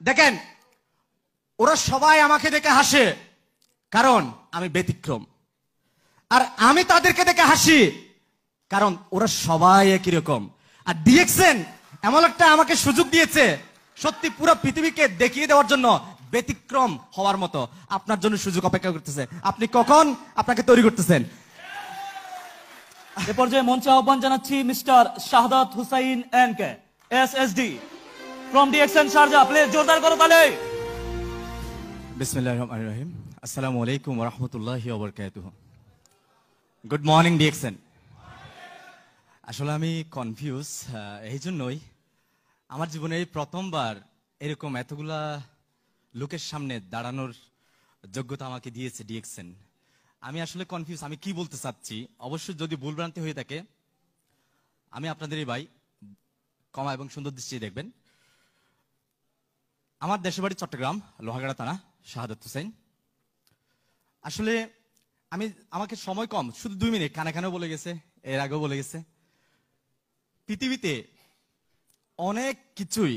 দেখেন, ওরা সবাই আমাকে দেখে হাসে, কারণ আমি ব্যতিক্রম। আর আমি তাদেরকে দেখে হাসি, কারণ ওরা সবাই একই রকম। আর ডিএক্সএন এমন একটা আমাকে সুযোগ দিয়েছে, সত্যি পুরো পৃথিবীকে দেখিয়ে দেওয়ার জন্য ব্যতিক্রম হওয়ার মতো। আপনার জন্য সুযোগ অপেক্ষা করতেছে, আপনি কখন আপনাকে তৈরি করতেছেন। এ পর্যায়ে মঞ্চে আহ্বান জানাচ্ছি mister Shahadat Hussain N K SSD from DXN Sharjah. Please জোরদার করো তালে। বিসমিল্লাহির রহমানির রহিম। আসসালামু আলাইকুম ওয়া রাহমাতুল্লাহি ওয়া বারাকাতুহু। Good morning DXN. আসলে আমি কনফিউজ, এই জন্যই আমার জীবনে এই প্রথমবার এরকম এতগুলা লোকের সামনে দাঁড়ানোর যোগ্যতা আমাকে দিয়েছে ডিএক্সএন। আমি আসলে কনফিউজ, আমি কি বলতে চাচ্ছি। অবশ্যই যদি ভুলভ্রান্তি হয়ে থাকে, আমি আপনাদেরই ভাই, ক্ষমা এবং সুন্দর দৃষ্টি দেখবেন। আমার দেশের বাড়ি চট্টগ্রাম, লোহাগাড়া থানা, শাহাদাত হুসাইন। আসলে আমাকে সময় কম, শুধু 2 মিনিট, কানে কানেও বলে গেছে, এর আগেও বলে গেছে। পৃথিবীতে অনেক কিছুই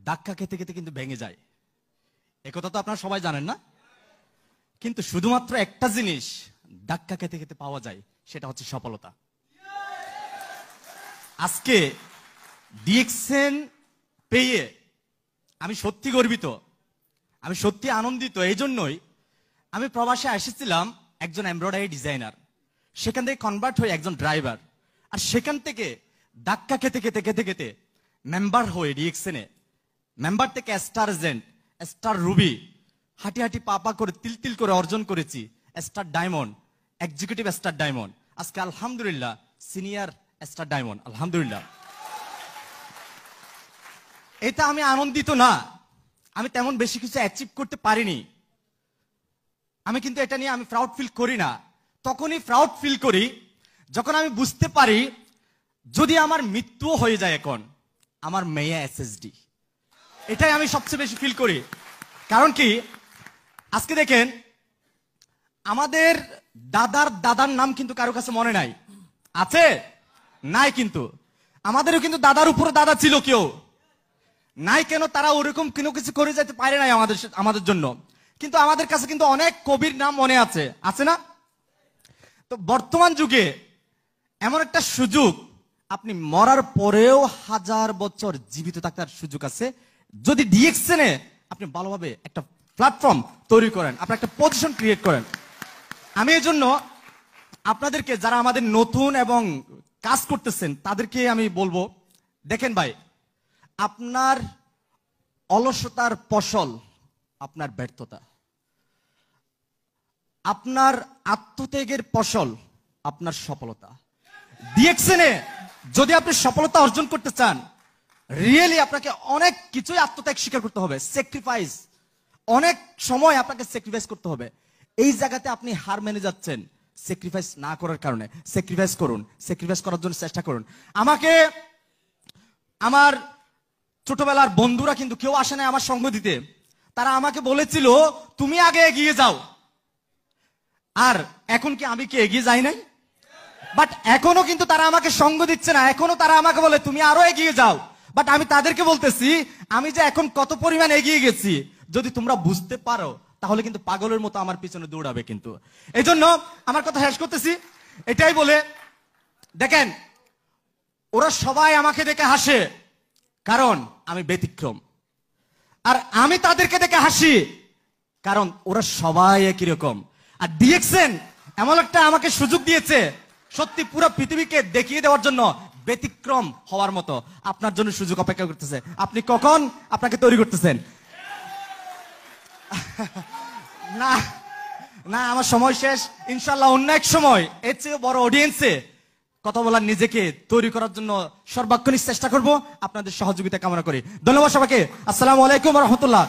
ধাক্কা খেতে খেতে কিন্তু ভেঙে যায়, একথা তো আপনারা সবাই জানেন না? কিন্তু শুধুমাত্র একটা জিনিস ধাক্কা খেতে খেতে পাওয়া যায়, সেটা হচ্ছে সফলতা। আজকে ডিএক্সএন পেয়ে আমি সত্যি গর্বিত, আমি সত্যি আনন্দিত। এই জন্যই আমি প্রবাসে এসেছিলাম একজন এমব্রয়ডারি ডিজাইনার, সেখান থেকে কনভার্ট হয়ে একজন ড্রাইভার, আর সেখান থেকে ধাক্কা খেতে খেতে খেতে খেতে মেম্বার হয়ে ডিএক্সএনে, মেম্বার থেকে স্টার এজেন্ট, স্টার রুবি, হাঁটি হাঁটি পা করে তিল তিল করে অর্জন করেছি star diamond, executive star diamond, আজকে আলহামদুলিল্লাহ সিনিয়র স্টার ডায়মন্ড, আলহামদুলিল্লাহ। এটা আমি আনন্দিত না, আমি তেমন বেশি কিছু অ্যাচিভ করতে পারিনি, আমি কিন্তু এটা নিয়ে আমি প্রাউড ফিল করি না। তখনই প্রাউড ফিল করি যখন আমি বুঝতে পারি যদি আমার মৃত্যু হয়ে যায়, এখন আমার মেয়ে এসএসডি, এটাই আমি সবচেয়ে বেশি ফিল করি। কারণ কি, আজকে দেখেন, আমাদের দাদার নাম কিন্তু কারো কাছে মনে নাই, আছে নাই? কিন্তু আমাদেরও কিন্তু দাদার উপরে দাদা ছিল, কেউ নাই কেন? তারা ওরকম কোনো কিছু করে যেতে পারে নাই আমাদের জন্য, কিন্তু আমাদের কাছে কিন্তু অনেক কবির নাম মনে আছে, আছে না? তো বর্তমান যুগে এমন একটা সুযোগ, আপনি মরার পরেও 1000 বছর জীবিত থাকার সুযোগ আছে, যদি ডিএক্সএনে আপনি ভালোভাবে একটা প্ল্যাটফর্ম তৈরি করেন, আপনি একটা পজিশন ক্রিয়েট করেন। আমি এই জন্য আপনাদেরকে, যারা আমাদের নতুন এবং কাজ করতেছেন, তাদেরকে আমি বলবো, দেখেন ভাই, আপনার অলসতার ফসল আপনার ব্যর্থতা, আপনার আত্মত্যাগের ফসল আপনার সফলতা। ডিএক্সএনে যদি আপনি সফলতা অর্জন করতে চান, রিয়েলি আপনাকে অনেক কিছুই আত্মত্যাগ স্বীকার করতে হবে, স্যাক্রিফাইস, অনেক সময় আপনাকে স্যাক্রিফাইস করতে হবে। এই জায়গাতে আপনি হার মেনে যাচ্ছেন স্যাক্রিফাইস না করার কারণে। স্যাক্রিফাইস করুন, স্যাক্রিফাইস করার জন্য চেষ্টা করুন। আমাকে আমার ছোটবেলার বন্ধুরা কিন্তু কেউ আসে না আমার সঙ্গ দিতে, তারা আমাকে বলেছিল তুমি আগে এগিয়ে যাও। আর এখন কি আমি কি এগিয়ে যাই নাই? বাট এখনো কিন্তু তারা আমাকে সঙ্গ দিচ্ছে না, এখনো তারা আমাকে বলে তুমি আরো এগিয়ে যাও। বাট আমি তাদেরকে বলতেছি, আমি যে এখন কত পরিমাণ এগিয়ে গেছি, যদি তোমরা বুঝতে পারো তাহলে কিন্তু পাগলের মতো আমার পিছনে দৌড়াবে। কিন্তু এই জন্য আমার কথা শেষ করতেছি এটাই বলে, দেখেন, ওরা সবাই আমাকে দেখে হাসে, কারণ আমি ব্যতিক্রম। আর আমি তাদেরকে দেখে হাসি, কারণ ওরা সবাই একই রকম। আর ডিএক্সএন এমন একটা আমাকে সুযোগ দিয়েছে, সত্যি পুরো পৃথিবীকে দেখিয়ে দেওয়ার জন্য ব্যতিক্রম হওয়ার মতো। আপনার জন্য সুযোগ অপেক্ষা করতেছে, আপনি কখন আপনাকে তৈরি করতেছেন। না না, আমার সময় শেষ, ইনশাল্লাহ অন্য এক সময় এর চেয়ে বড় অডিয়েন্সে কথা বলার, নিজেকে তৈরি করার জন্য সর্বাক্ষণিক চেষ্টা করব। আপনাদের সহযোগিতা কামনা করি। ধন্যবাদ সবাইকে। আসসালামু আলাইকুম ওয়া রাহমাতুল্লাহ।